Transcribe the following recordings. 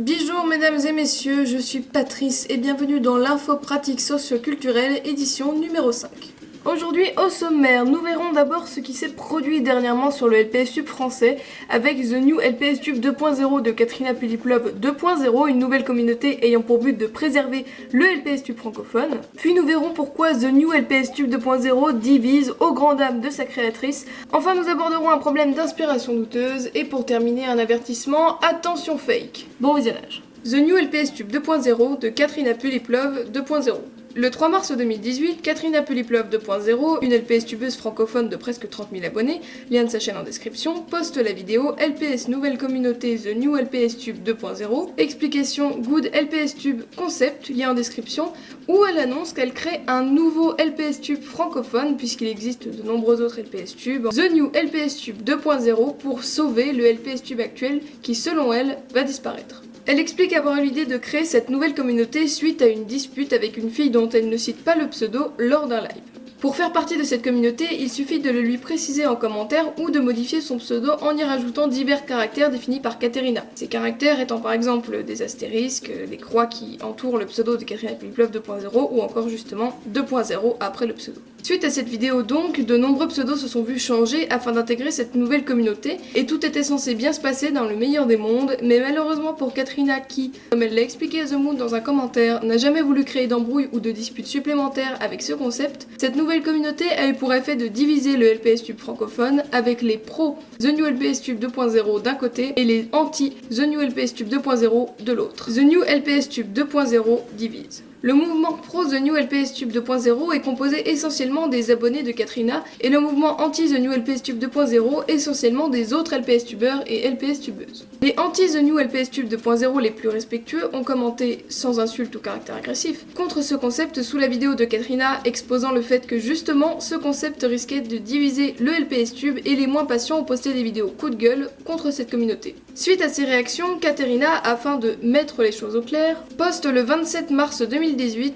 Bonjour mesdames et messieurs, je suis Patrice et bienvenue dans l'info pratique socio-culturelle édition numéro 5. Aujourd'hui au sommaire, nous verrons d'abord ce qui s'est produit dernièrement sur le LPSTube français avec The New LPSTube 2.0 de Katrina Puliplov 2.0, une nouvelle communauté ayant pour but de préserver le LPSTube francophone. Puis nous verrons pourquoi The New LPSTube 2.0 divise aux grandes dames de sa créatrice. Enfin nous aborderons un problème d'inspiration douteuse et pour terminer un avertissement, attention fake. Bon visionnage. The New LPSTube 2.0 de Katrina Puliplov 2.0. Le 3 mars 2018, Katrina Puliplov 2.0, une LPStubeuse francophone de presque 30 000 abonnés, lien de sa chaîne en description, poste la vidéo LPS nouvelle communauté The New LPSTube 2.0, explication Good LPSTube concept, lien en description, où elle annonce qu'elle crée un nouveau LPSTube francophone puisqu'il existe de nombreux autres LPStubes, The New LPSTube 2.0 pour sauver le LPSTube actuel qui selon elle va disparaître. Elle explique avoir eu l'idée de créer cette nouvelle communauté suite à une dispute avec une fille dont elle ne cite pas le pseudo lors d'un live. Pour faire partie de cette communauté, il suffit de le lui préciser en commentaire ou de modifier son pseudo en y rajoutant divers caractères définis par Katerina. Ces caractères étant par exemple des astérisques, les croix qui entourent le pseudo de Katrina Puliplov 2.0 ou encore justement 2.0 après le pseudo. Suite à cette vidéo donc, de nombreux pseudos se sont vus changer afin d'intégrer cette nouvelle communauté et tout était censé bien se passer dans le meilleur des mondes, mais malheureusement pour Katrina qui, comme elle l'a expliqué à The Moon dans un commentaire, n'a jamais voulu créer d'embrouille ou de disputes supplémentaires avec ce concept, cette nouvelle communauté a eu pour effet de diviser le LPSTube francophone avec les pros The New LPSTube 2.0 d'un côté et les anti The New LPSTube 2.0 de l'autre. The New LPSTube 2.0 divise. Le mouvement pro The New LPSTube 2.0 est composé essentiellement des abonnés de Katrina et le mouvement anti The New LPSTube 2.0 essentiellement des autres LPStubeurs et LPStubeuses. Les anti The New LPSTube 2.0 les plus respectueux ont commenté, sans insulte ou caractère agressif, contre ce concept sous la vidéo de Katrina exposant le fait que justement ce concept risquait de diviser le LPStube et les moins patients ont posté des vidéos coup de gueule contre cette communauté. Suite à ces réactions, Katerina, afin de mettre les choses au clair, poste le 27 mars 2018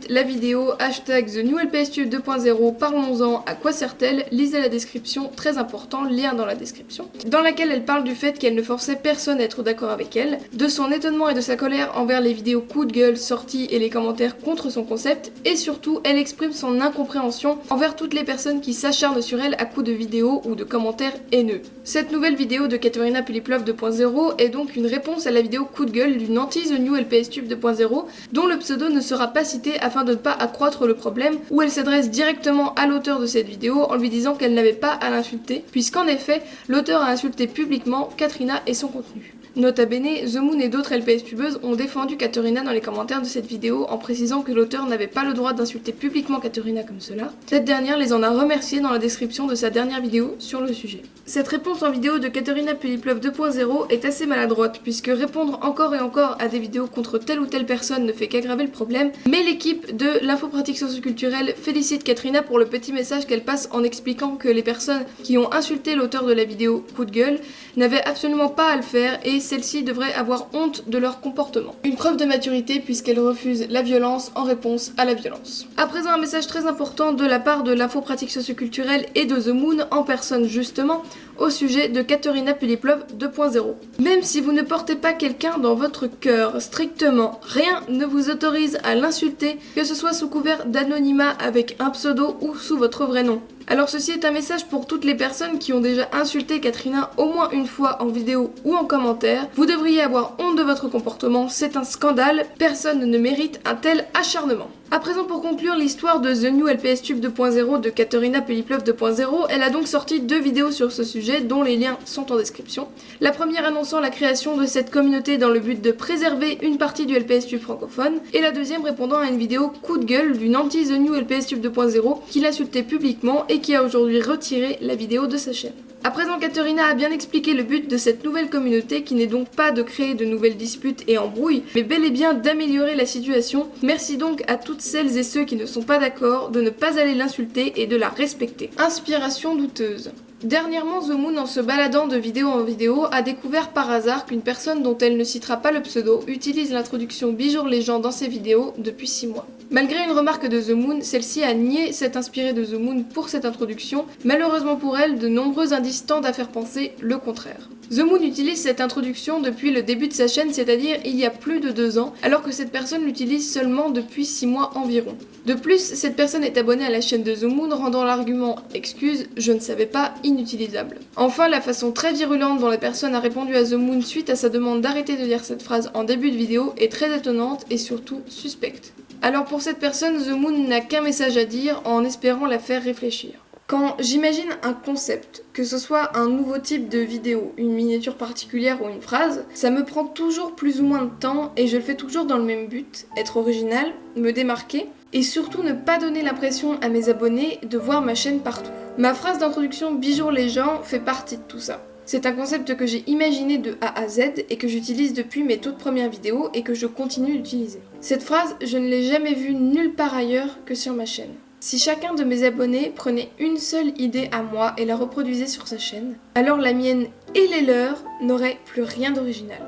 la vidéo hashtag The New LPSTube 2.0 parlons-en à quoi sert-elle, lisez la description, très important, lien dans la description, dans laquelle elle parle du fait qu'elle ne forçait personne à être d'accord avec elle, de son étonnement et de sa colère envers les vidéos coup de gueule sorties et les commentaires contre son concept, et surtout elle exprime son incompréhension envers toutes les personnes qui s'acharnent sur elle à coups de vidéos ou de commentaires haineux. Cette nouvelle vidéo de Katerina Puliplov 2.0 est donc une réponse à la vidéo coup de gueule du Nanti The New LPSTube 2.0 dont le pseudo ne sera pas cité afin de ne pas accroître le problème, où elle s'adresse directement à l'auteur de cette vidéo en lui disant qu'elle n'avait pas à l'insulter, puisqu'en effet, l'auteur a insulté publiquement Katrina et son contenu. Nota bene, The Moon et d'autres LPStubeuses ont défendu Katerina dans les commentaires de cette vidéo en précisant que l'auteur n'avait pas le droit d'insulter publiquement Katerina comme cela. Cette dernière les en a remerciés dans la description de sa dernière vidéo sur le sujet. Cette réponse en vidéo de Katerina Puliplov 2.0 est assez maladroite puisque répondre encore et encore à des vidéos contre telle ou telle personne ne fait qu'aggraver le problème, mais l'équipe de l'info pratique socioculturelle félicite Katrina pour le petit message qu'elle passe en expliquant que les personnes qui ont insulté l'auteur de la vidéo coup de gueule n'avaient absolument pas à le faire et celles-ci devraient avoir honte de leur comportement. Une preuve de maturité puisqu'elle refuse la violence en réponse à la violence. À présent un message très important de la part de l'info pratique socioculturelle et de The Moon en personne justement au sujet de Katerina Puliplov 2.0. Même si vous ne portez pas quelqu'un dans votre cœur, strictement rien ne vous autorise à l'insulter, que ce soit sous couvert d'anonymat avec un pseudo ou sous votre vrai nom. Alors ceci est un message pour toutes les personnes qui ont déjà insulté Katrina au moins une fois en vidéo ou en commentaire. Vous devriez avoir honte de votre comportement, c'est un scandale, personne ne mérite un tel acharnement. À présent pour conclure l'histoire de The New LPSTube 2.0 de Katerina Puliplov 2.0, elle a donc sorti 2 vidéos sur ce sujet dont les liens sont en description. La première annonçant la création de cette communauté dans le but de préserver une partie du LPSTube francophone et la deuxième répondant à une vidéo coup de gueule d'une anti The New LPSTube 2.0 qui l'insultait publiquement et qui a aujourd'hui retiré la vidéo de sa chaîne. À présent, Katerina a bien expliqué le but de cette nouvelle communauté qui n'est donc pas de créer de nouvelles disputes et embrouilles, mais bel et bien d'améliorer la situation. Merci donc à toutes celles et ceux qui ne sont pas d'accord de ne pas aller l'insulter et de la respecter. Inspiration douteuse. Dernièrement, The Moon, en se baladant de vidéo en vidéo, a découvert par hasard qu'une personne dont elle ne citera pas le pseudo utilise l'introduction Bijour les gens dans ses vidéos depuis 6 mois. Malgré une remarque de The Moon, celle-ci a nié s'être inspirée de The Moon pour cette introduction. Malheureusement pour elle, de nombreux indices tendent à faire penser le contraire. The Moon utilise cette introduction depuis le début de sa chaîne, c'est-à-dire il y a plus de 2 ans, alors que cette personne l'utilise seulement depuis 6 mois environ. De plus, cette personne est abonnée à la chaîne de The Moon, rendant l'argument « excuse, je ne savais pas » inutilisable. Enfin, la façon très virulente dont la personne a répondu à The Moon suite à sa demande d'arrêter de dire cette phrase en début de vidéo est très étonnante et surtout suspecte. Alors pour cette personne, The Moon n'a qu'un message à dire en espérant la faire réfléchir. Quand j'imagine un concept, que ce soit un nouveau type de vidéo, une miniature particulière ou une phrase, ça me prend toujours plus ou moins de temps et je le fais toujours dans le même but, être original, me démarquer et surtout ne pas donner l'impression à mes abonnés de voir ma chaîne partout. Ma phrase d'introduction « Bijour les gens » fait partie de tout ça. C'est un concept que j'ai imaginé de A à Z et que j'utilise depuis mes toutes premières vidéos et que je continue d'utiliser. Cette phrase, je ne l'ai jamais vue nulle part ailleurs que sur ma chaîne. Si chacun de mes abonnés prenait une seule idée à moi et la reproduisait sur sa chaîne, alors la mienne et les leurs n'auraient plus rien d'original.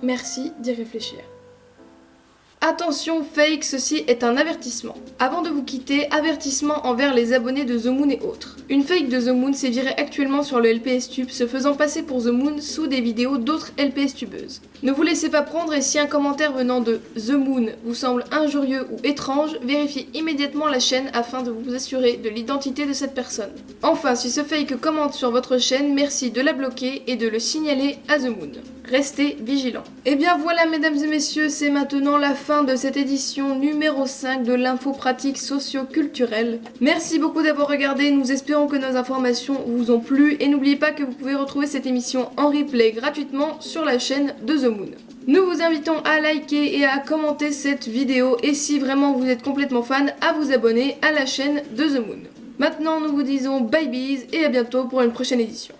Merci d'y réfléchir. Attention fake, ceci est un avertissement. Avant de vous quitter, avertissement envers les abonnés de The Moon et autres. Une fake de The Moon s'est virée actuellement sur le LPS Tube, se faisant passer pour The Moon sous des vidéos d'autres LPS tubeuses. Ne vous laissez pas prendre et si un commentaire venant de The Moon vous semble injurieux ou étrange, vérifiez immédiatement la chaîne afin de vous assurer de l'identité de cette personne. Enfin, si ce fake commente sur votre chaîne, merci de la bloquer et de le signaler à The Moon. Restez vigilants. Et bien voilà mesdames et messieurs, c'est maintenant la fin de cette édition numéro 5 de l'info pratique socio-culturelle. Merci beaucoup d'avoir regardé, nous espérons que nos informations vous ont plu et n'oubliez pas que vous pouvez retrouver cette émission en replay gratuitement sur la chaîne de The Moon. Nous vous invitons à liker et à commenter cette vidéo et si vraiment vous êtes complètement fan, à vous abonner à la chaîne de The Moon. Maintenant nous vous disons bye bees et à bientôt pour une prochaine édition.